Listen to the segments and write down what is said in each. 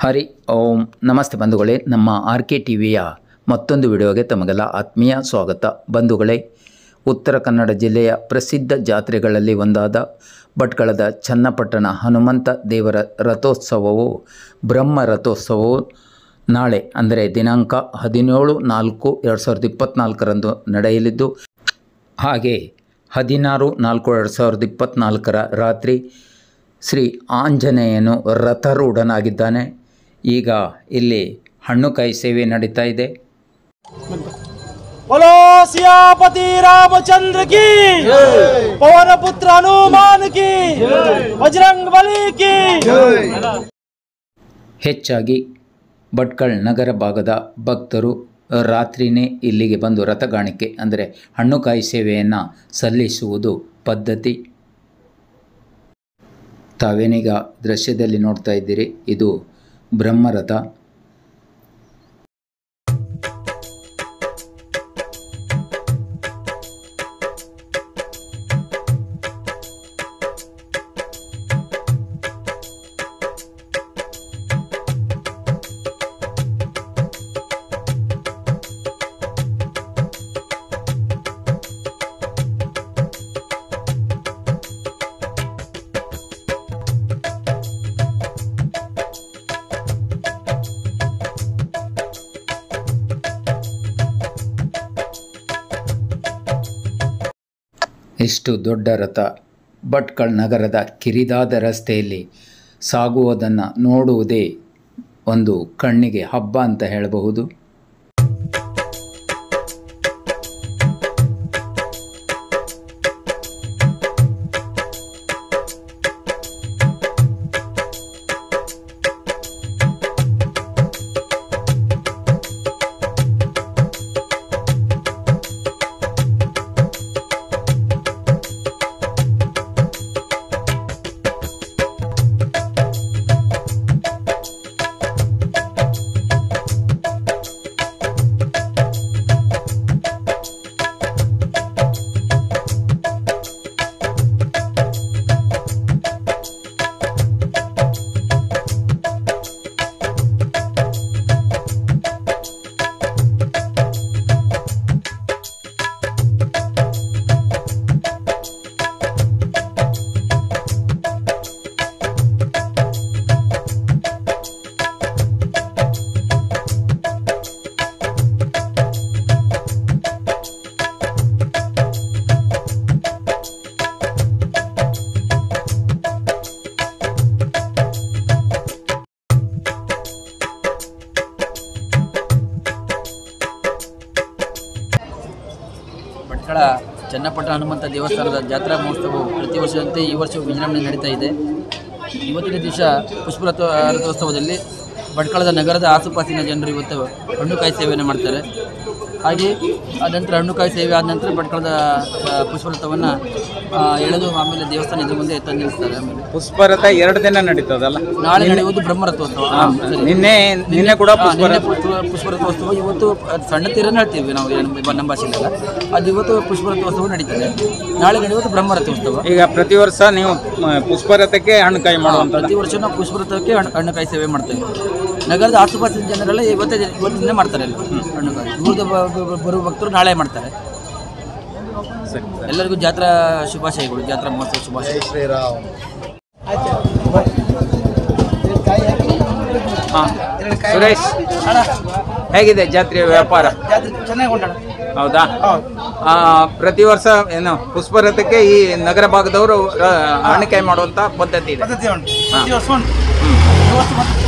ಹರಿ ಓಂ ನಮಸ್ತೆ ಬಂಧುಗಳೇ, ನಮ್ಮ RK ಟಿವಿಯ ಮತ್ತೊಂದು ವಿಡಿಯೋಗೆ ತಮಗೆಲ್ಲ ಆತ್ಮೀಯ ಸ್ವಾಗತ. ಬಂಧುಗಳೇ, ಉತ್ತರ ಕನ್ನಡ ಜಿಲ್ಲೆಯ ಪ್ರಸಿದ್ಧ ಜಾತ್ರೆಗಳಲ್ಲಿ ಒಂದಾದ ಭಟ್ಕಳದ ಚನ್ನಪಟ್ಟಣ ಹನುಮಂತ ದೇವರ ರಥೋತ್ಸವವು ಬ್ರಹ್ಮ ರಥೋತ್ಸವವು ನಾಳೆ ಅಂದರೆ ದಿನಾಂಕ 17/4/2024 ನಡೆಯಲಿದ್ದು, ಹಾಗೆ 16/4/2024 ರಾತ್ರಿ ಶ್ರೀ ಆಂಜನೇಯನು ರಥರೂಢನಾಗಿದ್ದಾನೆ. ಈಗ ಇಲ್ಲಿ ಹಣ್ಣುಕಾಯಿ ಸೇವೆ ನಡೀತಾ ಇದೆ. बोलो सियापति रामचंद्र की, पवन पुत्र हनुमान की, बजरंग बली की. ಹೆಚ್ಚಾಗಿ ಭಟ್ಕಳ ನಗರ ಭಾಗದ ಭಕ್ತರು ರಾತ್ರಿನೇ ಇಲ್ಲಿಗೆ ಬಂದು ರಥಗಾಣಿಕೆ ಅಂದರೆ ಹಣ್ಣುಕಾಯಿ ಸೇವೆಯನ್ನು ಸಲ್ಲಿಸುವುದು ಪದ್ಧತಿ. ತಾವೇನೀಗ ದೃಶ್ಯದಲ್ಲಿ ನೋಡ್ತಾ ಇದ್ದೀರಿ, ಇದು ಬ್ರಹ್ಮರಥ. ಇಷ್ಟು ದೊಡ್ಡ ರಥ ಭಟ್ಕಳ ನಗರದ ಕಿರಿದಾದ ರಸ್ತೆಯಲ್ಲಿ ಸಾಗುವುದನ್ನು ನೋಡುವುದೇ ಒಂದು ಕಣ್ಣಿಗೆ ಹಬ್ಬ ಅಂತ ಹೇಳಬಹುದು. ಭಟ್ಕಳ ಚನ್ನಪಟ್ಟಣ ಹನುಮಂತ ದೇವಸ್ಥಾನದ ಜಾತ್ರಾ ಮಹೋತ್ಸವವು ಪ್ರತಿ ವರ್ಷದಂತೆ ಈ ವರ್ಷವೂ ವಿಜೃಂಭಣೆ ನಡೀತಾ ಇದೆ. ಇವತ್ತಿನ ದಿವಸ ರಥೋತ್ಸವದಲ್ಲಿ ಭಟ್ಕಳದ ನಗರದ ಆಸುಪಾಸಿನ ಜನರು ಇವತ್ತು ಹಣ್ಣುಕಾಯಿ ಸೇವೆಯನ್ನು ಮಾಡ್ತಾರೆ. ಹಾಗೆ ಆನಂತರ ಹಣ್ಣುಕಾಯಿ ಸೇವೆ ಆದ ನಂತರ ಭಟ್ಕಳದ ಪುಷ್ಪರಥವನ್ನು ಎಳೆದು ಆಮೇಲೆ ದೇವಸ್ಥಾನ ಎದುರು ಮುಂದೆ ತಂದು ನಿಲ್ಲಿಸ್ತಾರೆ. ಆಮೇಲೆ ಪುಷ್ಪರಥ 2 ದಿನ ನಡೀತದಲ್ಲ, ನಾಳೆ ನಡೆಯುವುದು ಬ್ರಹ್ಮರಥೋತ್ಸವ. ನಿನ್ನೆ ಕೂಡ ಪುಷ್ಪರಥೋತ್ಸವ. ಇವತ್ತು ಸಣ್ಣ ತೀರನ್ನು ಹೇಳ್ತೀವಿ ನಾವು ನಮ್ಮ ಭಾಷೆಯಲ್ಲ, ಅದು ಇವತ್ತು ಪುಷ್ಪರಥೋತ್ಸವ ನಡೀತದೆ. ನಾಳೆ ನಡೆಯುವುದು ಬ್ರಹ್ಮರಥೋತ್ಸವ. ಈಗ ಪ್ರತಿ ವರ್ಷ ನೀವು ಪುಷ್ಪರಥಕ್ಕೆ ಹಣ್ಣುಕಾಯಿ ಮಾಡುವಂತ? ಪ್ರತಿ ವರ್ಷ ನಾವು ಪುಷ್ಪರಥಕ್ಕೆ ಹಣ್ಣುಕಾಯಿ ಸೇವೆ ಮಾಡ್ತೇವೆ. ನಗರದ ಆಸುಪಾಸಿನ ಜನರೆಲ್ಲ ಇವತ್ತಿನ ಮಾಡ್ತಾರೆ. ಹಣ್ಣುಕಾಯಿ ಬರುವ ಭಕ್ತರು ನಾಳೆ ಮಾಡ್ತಾರೆ. ಎಲ್ಲರಿಗೂ ಜಾತ್ರಾ ಶುಭಾಶಯಗಳು, ಜಾತ್ರಾ ಮಹೋತ್ಸವ ಶುಭಾಶಯ. ಸುರೇಶ್, ಹೇಗಿದೆ ಜಾತ್ರೆಯ ವ್ಯಾಪಾರ? ಚೆನ್ನಾಗಿ ಉಂಟು. ಹೌದಾ? ಪ್ರತಿ ವರ್ಷ ಏನು ಪುಷ್ಪರಥಕ್ಕೆ ಈ ನಗರ ಭಾಗದವರು ಹಣ್ಣುಕಾಯಿ ಮಾಡುವಂತ ಪದ್ಧತಿ ಇದೆ?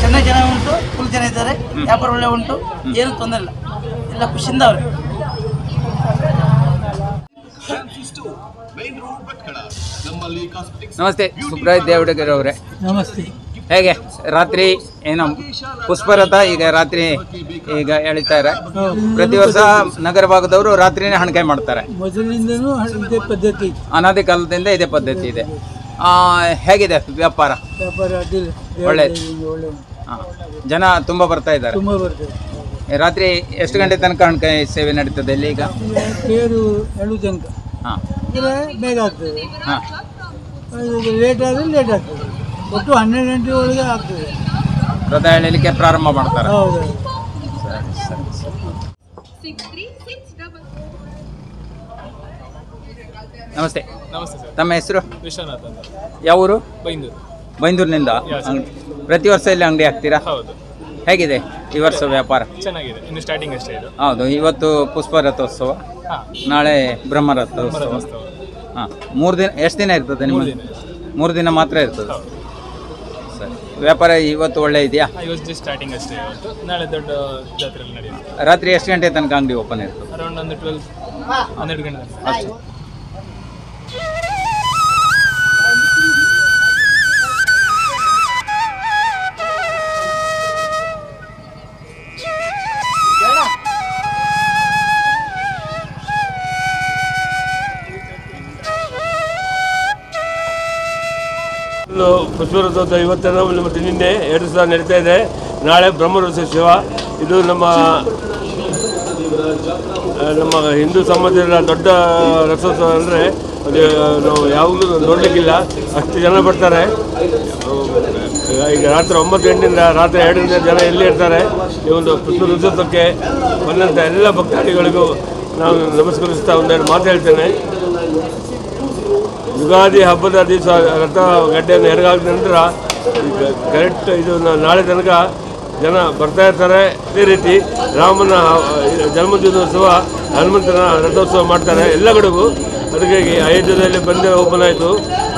ಚೆನ್ನಾಗಿ ಜನ ಉಂಟು, ಫುಲ್ ಜನ ಇದ್ದಾರೆ, ವ್ಯಾಪಾರ ಒಳ್ಳೆ ಉಂಟು, ಏನು ತೊಂದರೆ ಇಲ್ಲ, ಎಲ್ಲ ಖುಷಿಯಿಂದ ಅವ್ರೆ. ನಮಸ್ತೆ ಸುಬ್ರಾಯ್ ದೇವಡಗರ್ ಅವರೇ. ನಮಸ್ತೆ. ಹೇಗೆ ರಾತ್ರಿ ಏನು ಪುಷ್ಪರಥ ಈಗ ರಾತ್ರಿ ಈಗ ಎಳಿತಾರೆ? ಪ್ರತಿ ವರ್ಷ ನಗರ ಭಾಗದವರು ರಾತ್ರಿನೇ ಹಣ್ಣುಕಾಯಿ ಮಾಡ್ತಾರೆ. ಮೊದಲಿಂದನೂ ಇದೇ ಪದ್ಧತಿ, ಅನಾದಿ ಕಾಲದಿಂದ ಇದೇ ಪದ್ಧತಿ ಇದೆ. ಹೇಗಿದೆ ವ್ಯಾಪಾರ? ವ್ಯಾಪಾರ ಅಡ್ಡಿಲ್ಲ, ಒಳ್ಳೆಯದು. ಜನ ತುಂಬ ಬರ್ತಾ ಇದ್ದಾರೆ. ತುಂಬ ಬರ್ತದೆ. ರಾತ್ರಿ ಎಷ್ಟು ಗಂಟೆ ತನಕ ಹಣ್ಣುಕಾಯಿ ಸೇವೆ ನಡೀತದೆ ಇಲ್ಲಿ? ಈಗ ತೇರು ಎಳು ತನಕ. ಹಾಂ, ಬೇಗ ಆಗ್ತದೆ. ಹಾಂ, ಲೇಟ್ ಆದರೆ ಲೇಟ್ ಆಗ್ತದೆ. ಒಟ್ಟು 12 ಗಂಟೆ ಒಳಗೆ ಆಗ್ತದೆ. ರಥ ಎಳಿಲಿಕ್ಕೆ ಪ್ರಾರಂಭ ಮಾಡ್ತಾರೆ. ಹೌದು. ಸರಿ. ನಮಸ್ತೆ. ನಮಸ್ತೆ ಸರ್. ತಮ್ಮ ಹೆಸರು? ವಿಶ್ವನಾಥ್ ಅಂತ. ಯಾವ ಊರು? ಬೈಂದೂರು. ಬೈಂದೂರಿನಿಂದ. ಪ್ರತಿ ವರ್ಷ ಇಲ್ಲಿ ಅಂಗಡಿ ಹಾಕ್ತೀರಾ? ಹೌದು. ಹೇಗಿದೆ ಈ ವರ್ಷ ವ್ಯಾಪಾರ? ಚೆನ್ನಾಗಿದೆ, ಇನ್ನು ಸ್ಟಾರ್ಟಿಂಗ್ ಅಷ್ಟೇ ಇದು. ಹೌದು, ಇವತ್ತು ಪುಷ್ಪ ರಥೋತ್ಸವ, ಹಾಂ, ನಾಳೆ ಬ್ರಹ್ಮ ರಥೋತ್ಸವ. ರಥೋತ್ಸವ. ಹಾಂ, 3 ದಿನ. ಎಷ್ಟು ದಿನ ಇರ್ತದೆ ನಿಮ್ಮ? 3 ದಿನ. 3 ದಿನ ಮಾತ್ರ ಇರ್ತದೆ. ಹೌದು. ಸರಿ, ವ್ಯಾಪಾರ ಇವತ್ತು ಒಳ್ಳೆ ಇದೆಯಾ? ಇವತ್ತು ಜಸ್ಟ್ ಸ್ಟಾರ್ಟಿಂಗ್ ಅಷ್ಟೇ. ಇವತ್ತು ನಾಳೆ ದೊಡ್ಡ ಜಾತ್ರೆಯಲ್ಲಿ ನಡೆಯುತ್ತೆ. ರಾತ್ರಿ ಎಷ್ಟು ಗಂಟೆ ತನಕ ಅಂಗಡಿ ಓಪನ್ ಇರ್ತದೆ? ಅರೌಂಡ್ ಒಂದು 12 ಗಂಟೆ ತನಕ. ಅಷ್ಟು. ಪುಷ್ಪರಥೋತ್ಸವ ಇವತ್ತೇನೋ ಮತ್ತು ನಿನ್ನೆ 2 ದಿವಸ ನಡೀತಾ ಇದೆ. ನಾಳೆ ಬ್ರಹ್ಮರಥೋತ್ಸವ. ಇದು ನಮ್ಮ ಹಿಂದೂ ಸಮಾಜದ ದೊಡ್ಡ ರಥೋತ್ಸವ. ಅಂದರೆ ಅದು ನಾವು ಯಾವಾಗಲೂ ನೋಡಲಿಕ್ಕಿಲ್ಲ, ಅಷ್ಟು ಜನ ಬರ್ತಾರೆ. ಈಗ ರಾತ್ರಿ 9 ಗಂಟೆಯಿಂದ ರಾತ್ರಿ 2 ಗಂಟೆ ಜನ ಎಲ್ಲಿ ಇರ್ತಾರೆ. ಈ ಒಂದು ಪುಷ್ಪರಥೋತ್ಸವಕ್ಕೆ ಬಂದಂಥ ಎಲ್ಲ ಭಕ್ತಾದಿಗಳಿಗೂ ನಾನು ನಮಸ್ಕರಿಸ್ತಾ ಒಂದೆರಡು ಮಾತು ಹೇಳ್ತೇನೆ. ಯುಗಾದಿ ಹಬ್ಬದ ದಿವಸ ರಥ ಗಡ್ಡೆಯನ್ನು ಎರಗಾದ ನಂತರ ಕರೆಕ್ಟ್ ಇದು ನಾಳೆ ತನಕ ಜನ ಬರ್ತಾ ಇರ್ತಾರೆ. ಇದೇ ರೀತಿ ರಾಮನ ಜನ್ಮದಿನೋತ್ಸವ, ಹನುಮಂತನ ರಥೋತ್ಸವ ಮಾಡ್ತಾರೆ ಎಲ್ಲ ಕಡೆಗೂ. ಅದಕ್ಕೆ ಅಯೋಧ್ಯೆಯಲ್ಲಿ ಬಂದೇ ಓಪನ್ ಆಯಿತು,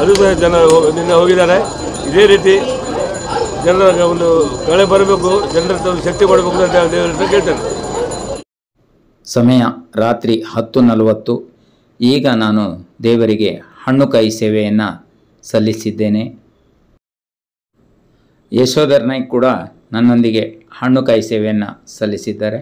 ಅದು ಸಹ ಜನ ನಿನ್ನೆ ಹೋಗಿದ್ದಾರೆ. ಇದೇ ರೀತಿ ಜನರ ಒಂದು ಕಳೆ ಬರಬೇಕು, ಜನರ ಶಕ್ತಿ ಕೊಡಬೇಕು ಅಂತ ದೇವರ ಹತ್ರ ಕೇಳ್ತೇನೆ. ಸಮಯ ರಾತ್ರಿ 10:40. ಈಗ ನಾನು ದೇವರಿಗೆ ಹಣ್ಣುಕಾಯಿ ಸೇವೆಯನ್ನು ಸಲ್ಲಿಸಿದ್ದೇನೆ. ಯಶೋಧರ್ ನಾಯ್ಕ್ ಕೂಡ ನನ್ನೊಂದಿಗೆ ಹಣ್ಣುಕಾಯಿ ಸೇವೆಯನ್ನು ಸಲ್ಲಿಸಿದ್ದಾರೆ.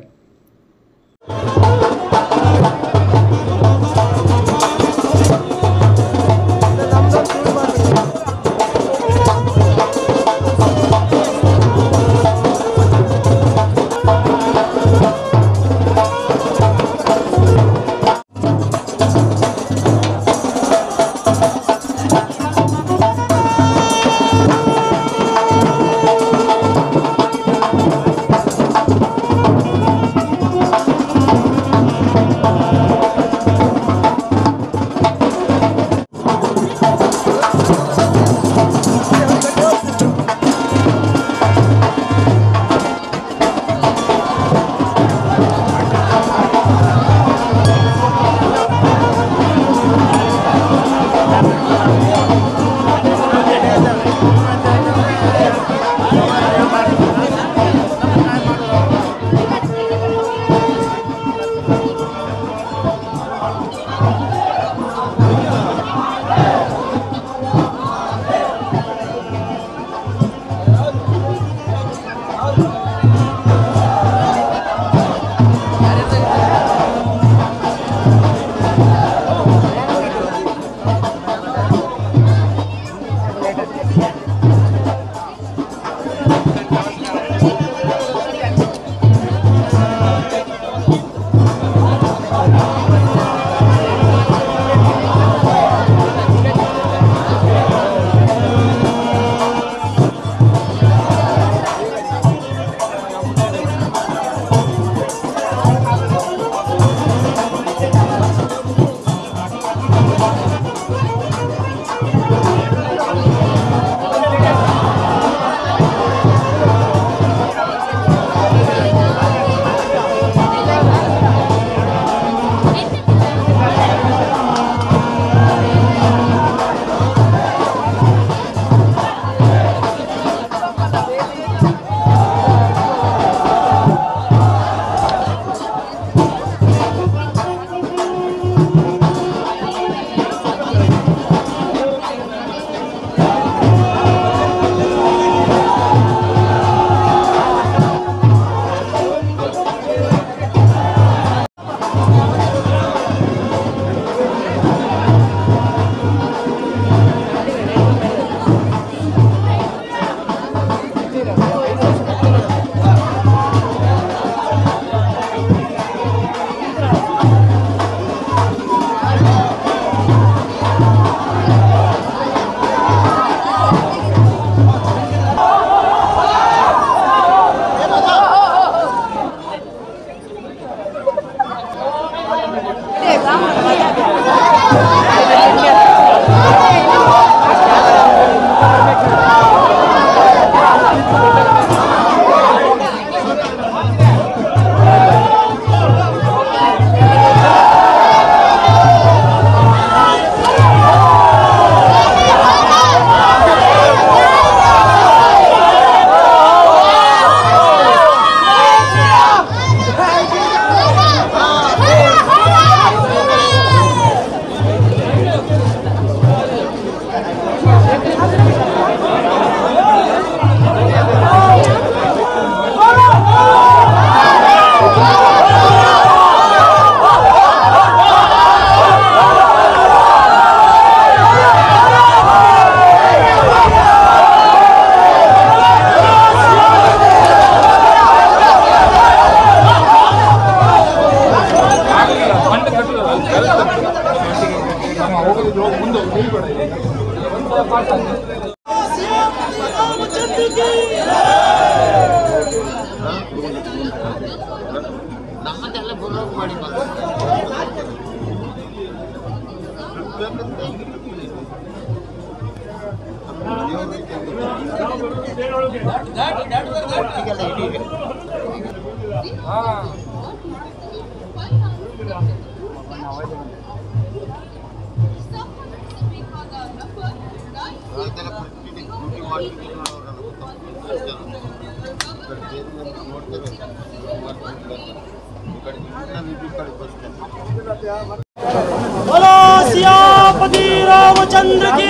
बोलो सियापति रामचंद्र की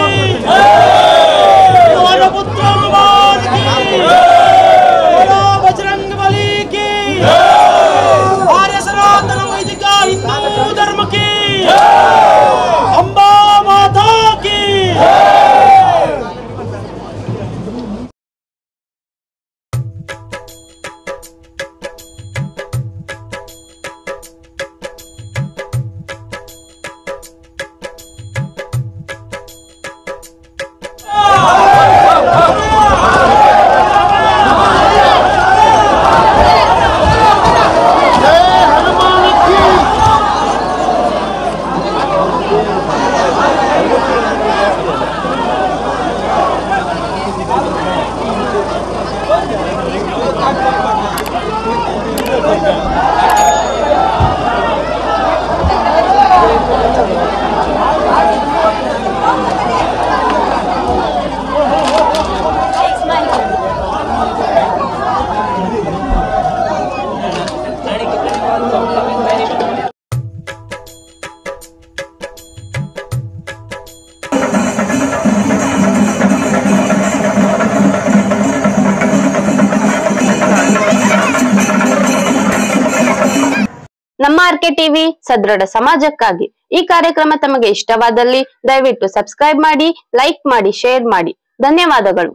पवन पुत्र हनुमान की बोलो बजरंग बली की आर्य सनातन वैदिक हिंदू धर्म की अम्बा माता की ನಮ್ಮ ಆರ್ಕೆ ಟಿವಿ ಸದೃಢ ಸಮಾಜಕ್ಕಾಗಿ ಈ ಕಾರ್ಯಕ್ರಮ ತಮಗೆ ಇಷ್ಟವಾದಲ್ಲಿ ದಯವಿಟ್ಟು ಸಬ್ಸ್ಕ್ರೈಬ್ ಮಾಡಿ, ಲೈಕ್ ಮಾಡಿ, ಶೇರ್ ಮಾಡಿ. ಧನ್ಯವಾದಗಳು.